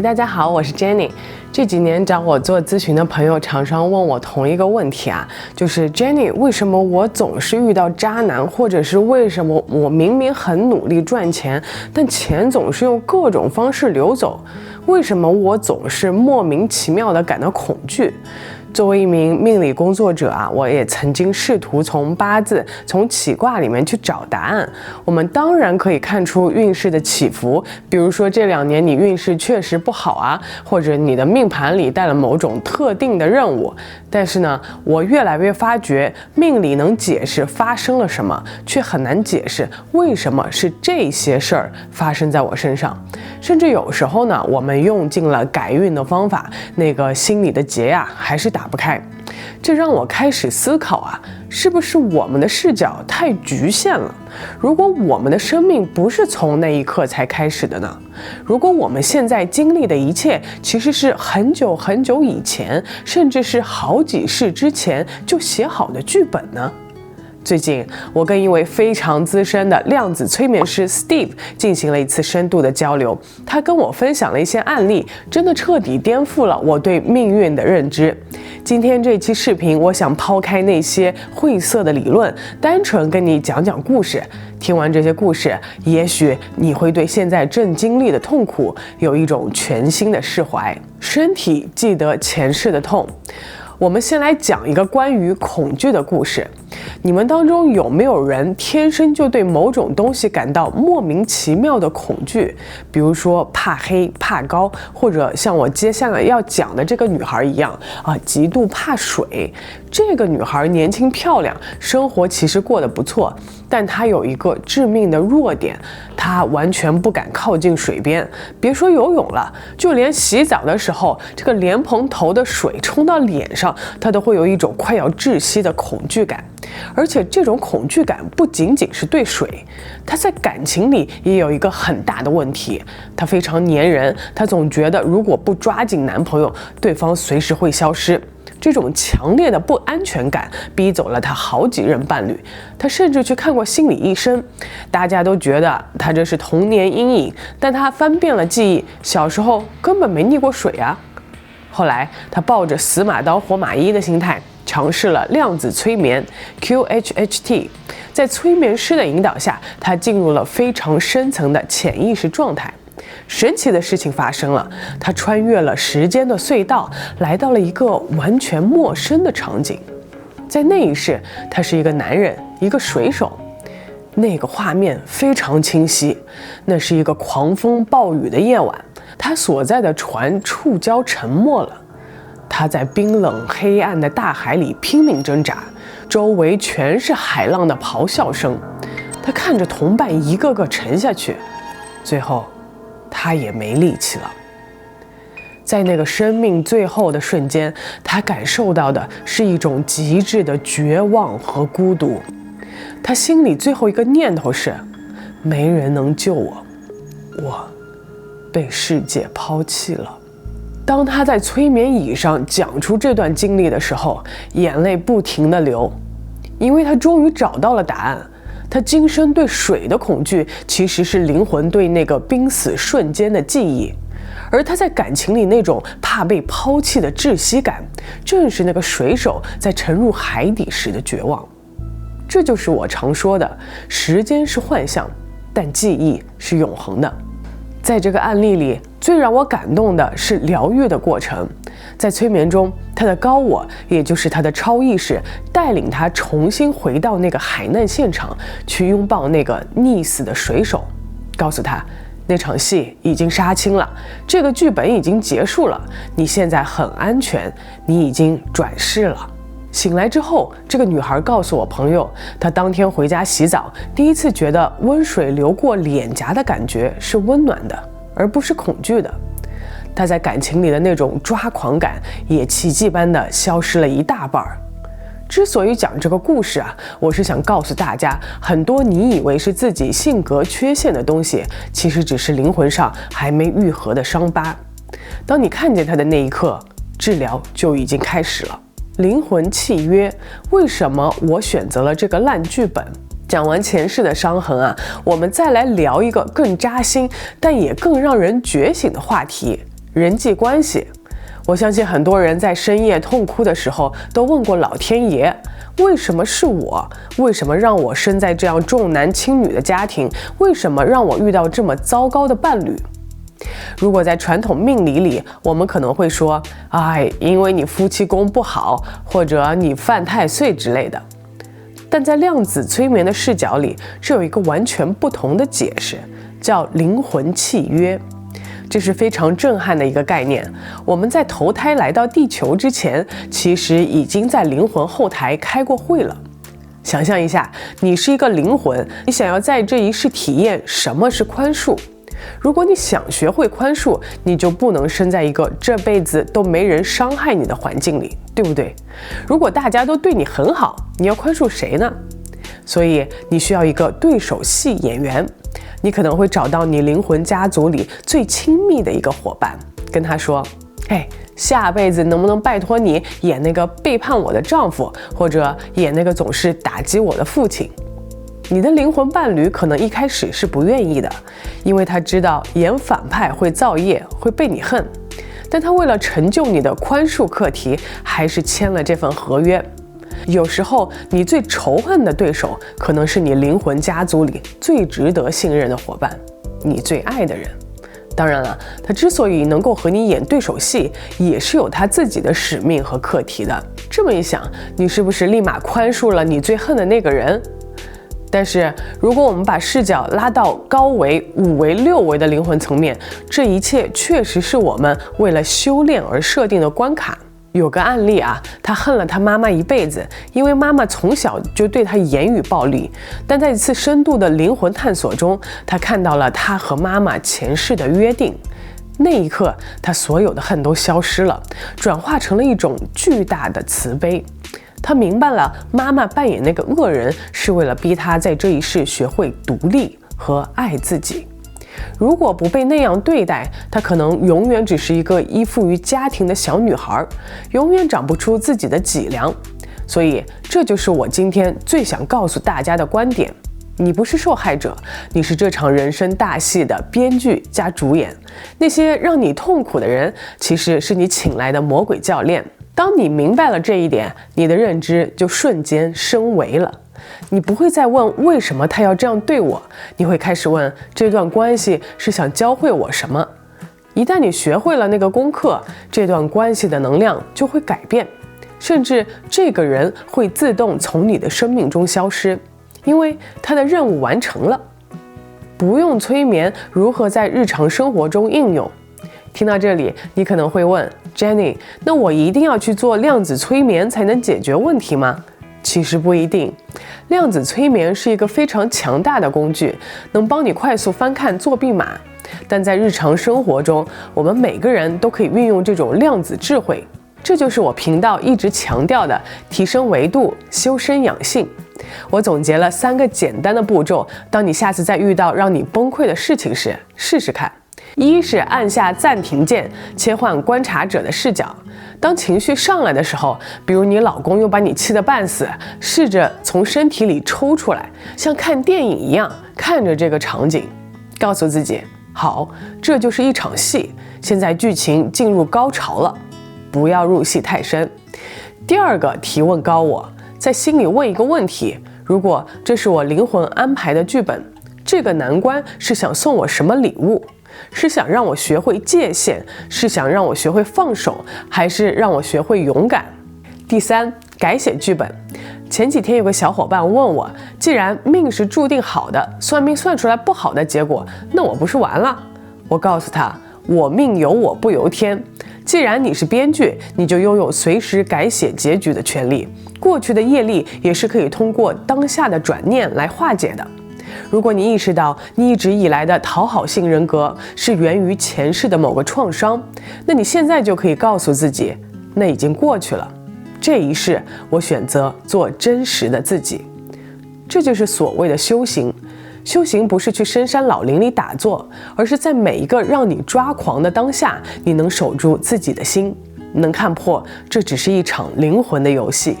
大家好，我是 Jenny。这几年找我做咨询的朋友常常问我同一个问题啊，就是 Jenny， 为什么我总是遇到渣男，或者是为什么我明明很努力赚钱，但钱总是用各种方式流走？为什么我总是莫名其妙地感到恐惧？作为一名命理工作者啊，我也曾经试图从八字、从起卦里面去找答案。我们当然可以看出运势的起伏，比如说这2年你运势确实不好啊，或者你的命盘里带了某种特定的任务。但是呢，我越来越发觉，命理能解释发生了什么，却很难解释为什么是这些事儿发生在我身上。甚至有时候呢，我们用尽了改运的方法，那个心里的结啊，还是打不开。这让我开始思考啊，是不是我们的视角太局限了？如果我们的生命不是从那一刻才开始的呢？如果我们现在经历的一切其实是很久很久以前，甚至是好几世之前就写好的剧本呢？最近，我跟一位非常资深的量子催眠师 Steve 进行了一次深度的交流。他跟我分享了一些案例，真的彻底颠覆了我对命运的认知。今天这期视频，我想抛开那些晦涩的理论，单纯跟你讲讲故事。听完这些故事，也许你会对现在正经历的痛苦有一种全新的释怀。身体记得前世的痛。我们先来讲一个关于恐惧的故事。你们当中有没有人天生就对某种东西感到莫名其妙的恐惧？比如说怕黑、怕高，或者像我接下来要讲的这个女孩一样啊，极度怕水。这个女孩年轻漂亮，生活其实过得不错，但她有一个致命的弱点，她完全不敢靠近水边。别说游泳了，就连洗澡的时候，这个莲蓬头的水冲到脸上，她都会有一种快要窒息的恐惧感。而且这种恐惧感不仅仅是对水，她在感情里也有一个很大的问题，她非常粘人，她总觉得如果不抓紧男朋友，对方随时会消失。这种强烈的不安全感逼走了她好几任伴侣，她甚至去看过心理医生。大家都觉得她这是童年阴影，但她翻遍了记忆，小时候根本没溺过水啊。后来她抱着死马当活马医的心态，尝试了量子催眠 QHHT， 在催眠师的引导下，她进入了非常深层的潜意识状态。神奇的事情发生了，她穿越了时间的隧道，来到了一个完全陌生的场景。在那一世，他是一个男人，一个水手。那个画面非常清晰，那是一个狂风暴雨的夜晚，他所在的船触礁沉没了。他在冰冷黑暗的大海里拼命挣扎，周围全是海浪的咆哮声。他看着同伴一个个沉下去，最后他也没力气了。在那个生命最后的瞬间，他感受到的是一种极致的绝望和孤独。他心里最后一个念头是：没人能救我，我被世界抛弃了。当他在催眠椅上讲出这段经历的时候，眼泪不停地流，因为他终于找到了答案。他今生对水的恐惧，其实是灵魂对那个濒死瞬间的记忆，而他在感情里那种怕被抛弃的窒息感，正是那个水手在沉入海底时的绝望。这就是我常说的，时间是幻象，但记忆是永恒的。在这个案例里，最让我感动的是疗愈的过程。在催眠中，他的高我，也就是他的超意识，带领他重新回到那个海难现场，去拥抱那个溺死的水手，告诉他，那场戏已经杀青了，这个剧本已经结束了，你现在很安全，你已经转世了。醒来之后，这个女孩告诉我朋友，她当天回家洗澡，第一次觉得温水流过脸颊的感觉是温暖的，而不是恐惧的。她在感情里的那种抓狂感也奇迹般的消失了一大半。之所以讲这个故事啊，我是想告诉大家，很多你以为是自己性格缺陷的东西，其实只是灵魂上还没愈合的伤疤。当你看见它的那一刻，治疗就已经开始了。灵魂契约，为什么我选择了这个烂剧本？讲完前世的伤痕啊，我们再来聊一个更扎心但也更让人觉醒的话题：人际关系。我相信很多人在深夜痛哭的时候都问过老天爷，为什么是我？为什么让我生在这样重男轻女的家庭？为什么让我遇到这么糟糕的伴侣？如果在传统命理里，我们可能会说，因为你夫妻宫不好，或者你犯太岁之类的。但在量子催眠的视角里，这有一个完全不同的解释，叫灵魂契约。这是非常震撼的一个概念。我们在投胎来到地球之前，其实已经在灵魂后台开过会了。想象一下，你是一个灵魂，你想要在这一世体验什么是宽恕。如果你想学会宽恕，你就不能生在一个这辈子都没人伤害你的环境里，对不对？如果大家都对你很好，你要宽恕谁呢？所以你需要一个对手戏演员。你可能会找到你灵魂家族里最亲密的一个伙伴，跟他说，下辈子能不能拜托你演那个背叛我的丈夫，或者演那个总是打击我的父亲。你的灵魂伴侣可能一开始是不愿意的，因为他知道演反派会造业，会被你恨，但他为了成就你的宽恕课题，还是签了这份合约。有时候你最仇恨的对手，可能是你灵魂家族里最值得信任的伙伴，你最爱的人。当然了，他之所以能够和你演对手戏，也是有他自己的使命和课题的。这么一想，你是不是立马宽恕了你最恨的那个人？但是如果我们把视角拉到高维、5维、6维的灵魂层面，这一切确实是我们为了修炼而设定的关卡。有个案例他恨了他妈妈一辈子，因为妈妈从小就对他言语暴力。但在一次深度的灵魂探索中，他看到了他和妈妈前世的约定。那一刻，他所有的恨都消失了，转化成了一种巨大的慈悲。他明白了，妈妈扮演那个恶人，是为了逼他在这一世学会独立和爱自己。如果不被那样对待，她可能永远只是一个依附于家庭的小女孩，永远长不出自己的脊梁。所以，这就是我今天最想告诉大家的观点：你不是受害者，你是这场人生大戏的编剧加主演。那些让你痛苦的人，其实是你请来的魔鬼教练。当你明白了这一点，你的认知就瞬间升维了。你不会再问为什么他要这样对我，你会开始问这段关系是想教会我什么。一旦你学会了那个功课，这段关系的能量就会改变，甚至这个人会自动从你的生命中消失，因为他的任务完成了。不用催眠，如何在日常生活中应用？听到这里，你可能会问 Jenny， 那我一定要去做量子催眠才能解决问题吗？其实不一定，量子催眠是一个非常强大的工具，能帮你快速翻看作弊码。但在日常生活中，我们每个人都可以运用这种量子智慧，这就是我频道一直强调的提升维度、修身养性。我总结了3个简单的步骤，当你下次再遇到让你崩溃的事情时，试试看。一是按下暂停键，切换观察者的视角。当情绪上来的时候，比如你老公又把你气得半死，试着从身体里抽出来，像看电影一样看着这个场景，告诉自己，好，这就是一场戏，现在剧情进入高潮了，不要入戏太深。第2个提问高我，在心里问一个问题，如果这是我灵魂安排的剧本，这个难关是想送我什么礼物？是想让我学会界限，是想让我学会放手，还是让我学会勇敢？第3，改写剧本。前几天有个小伙伴问我，既然命是注定好的，算命算出来不好的结果，那我不是完了？我告诉他，我命由我不由天。既然你是编剧，你就拥有随时改写结局的权利。过去的业力也是可以通过当下的转念来化解的。如果你意识到你一直以来的讨好性人格是源于前世的某个创伤，那你现在就可以告诉自己，那已经过去了。这一世，我选择做真实的自己。这就是所谓的修行。修行不是去深山老林里打坐，而是在每一个让你抓狂的当下，你能守住自己的心，能看破这只是一场灵魂的游戏。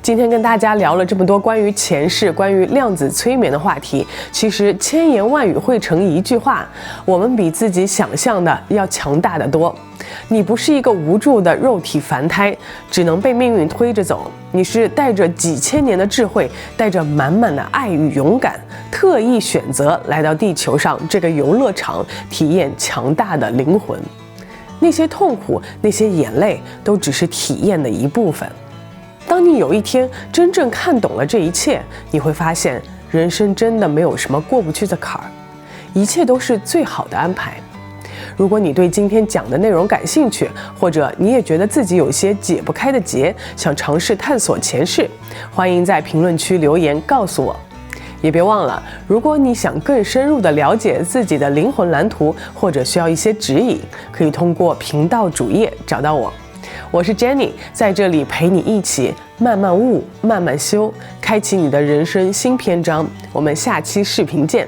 今天跟大家聊了这么多关于前世、关于量子催眠的话题，其实千言万语汇成一句话：我们比自己想象的要强大得多。你不是一个无助的肉体凡胎，只能被命运推着走。你是带着几千年的智慧，带着满满的爱与勇敢，特意选择来到地球上这个游乐场，体验强大的灵魂。那些痛苦，那些眼泪，都只是体验的一部分。当你有一天真正看懂了这一切，你会发现，人生真的没有什么过不去的坎儿，一切都是最好的安排。如果你对今天讲的内容感兴趣，或者你也觉得自己有些解不开的结，想尝试探索前世，欢迎在评论区留言告诉我。也别忘了，如果你想更深入地了解自己的灵魂蓝图，或者需要一些指引，可以通过频道主页找到我。我是 Jenny， 在这里陪你一起慢慢悟，慢慢修，开启你的人生新篇章。我们下期视频见。